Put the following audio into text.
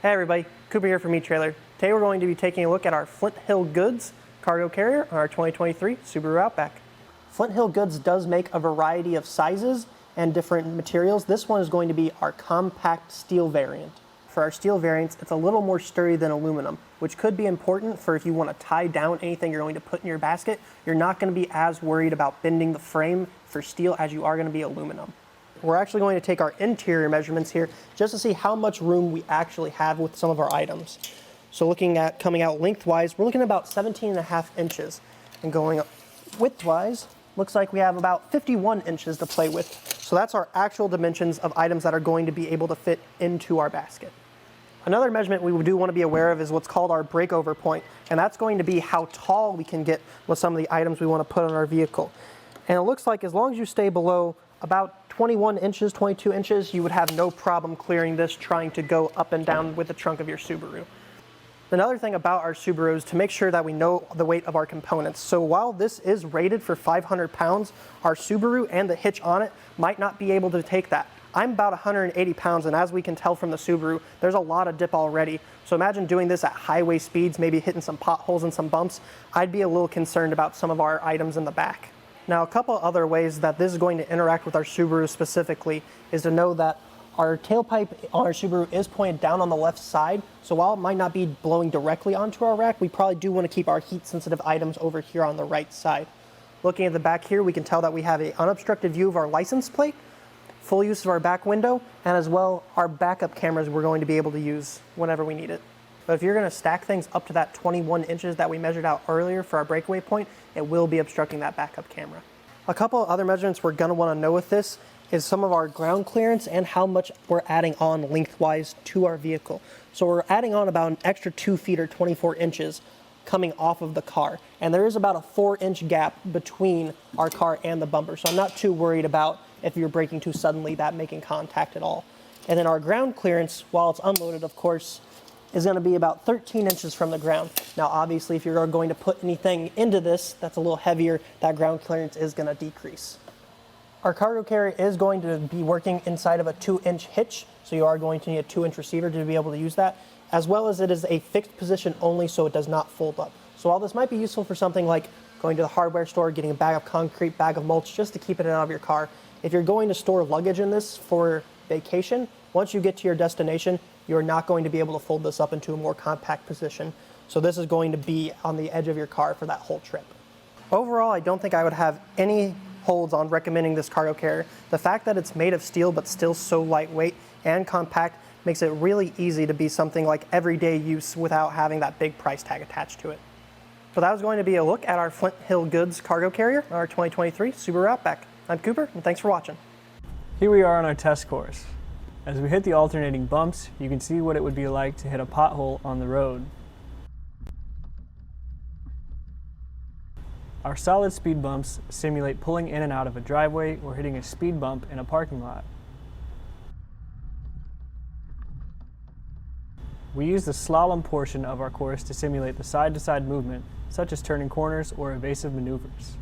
Hey everybody, Cooper here from eTrailer. Today we're going to be taking a look at our Flint Hill Goods cargo carrier on our 2023 Subaru Outback. Flint Hill Goods does make a variety of sizes and different materials. This one is going to be our compact steel variant. For our steel variants, it's a little more sturdy than aluminum, which could be important for if you want to tie down anything you're going to put in your basket. You're not going to be as worried about bending the frame for steel as you are going to be aluminum. We're actually going to take our interior measurements here just to see how much room we actually have with some of our items. So looking at coming out lengthwise, we're looking at about 17.5 inches. And going widthwise, looks like we have about 51 inches to play with. So that's our actual dimensions of items that are going to be able to fit into our basket. Another measurement we do want to be aware of is what's called our breakover point. And that's going to be how tall we can get with some of the items we want to put on our vehicle. And it looks like as long as you stay below about 21 inches, 22 inches, you would have no problem clearing this trying to go up and down with the trunk of your Subaru. Another thing about our Subaru is to make sure that we know the weight of our components. So while this is rated for 500 pounds, our Subaru and the hitch on it might not be able to take that. I'm about 180 pounds, and as we can tell from the Subaru, there's a lot of dip already. So imagine doing this at highway speeds, maybe hitting some potholes and some bumps. I'd be a little concerned about some of our items in the back. Now, a couple other ways that this is going to interact with our Subaru specifically is to know that our tailpipe on our Subaru is pointed down on the left side. So while it might not be blowing directly onto our rack, we probably do want to keep our heat-sensitive items over here on the right side. Looking at the back here, we can tell that we have an unobstructed view of our license plate, full use of our back window, and as well our backup cameras we're going to be able to use whenever we need it. But if you're going to stack things up to that 21 inches that we measured out earlier for our breakaway point, it will be obstructing that backup camera. A couple of other measurements we're going to want to know with this is some of our ground clearance and how much we're adding on lengthwise to our vehicle. So we're adding on about an extra 2 feet or 24 inches coming off of the car. And there is about a 4-inch gap between our car and the bumper. So I'm not too worried about if you're braking too suddenly that making contact at all. And then our ground clearance, while it's unloaded, of course, is going to be about 13 inches from the ground. Now, obviously, if you're going to put anything into this that's a little heavier, that ground clearance is going to decrease. Our cargo carrier is going to be working inside of a 2-inch hitch, so you are going to need a 2-inch receiver to be able to use that, as well as it is a fixed position only, so it does not fold up. So while this might be useful for something like going to the hardware store, getting a bag of concrete, bag of mulch, just to keep it out of your car, if you're going to store luggage in this for vacation, once you get to your destination, you're not going to be able to fold this up into a more compact position. So this is going to be on the edge of your car for that whole trip. Overall, I don't think I would have any holds on recommending this cargo carrier. The fact that it's made of steel but still so lightweight and compact makes it really easy to be something like everyday use without having that big price tag attached to it. So that was going to be a look at our Flint Hill Goods cargo carrier, our 2023 Subaru Outback. I'm Cooper, and thanks for watching. Here we are on our test course. As we hit the alternating bumps, you can see what it would be like to hit a pothole on the road. Our solid speed bumps simulate pulling in and out of a driveway or hitting a speed bump in a parking lot. We use the slalom portion of our course to simulate the side-to-side movement, such as turning corners or evasive maneuvers.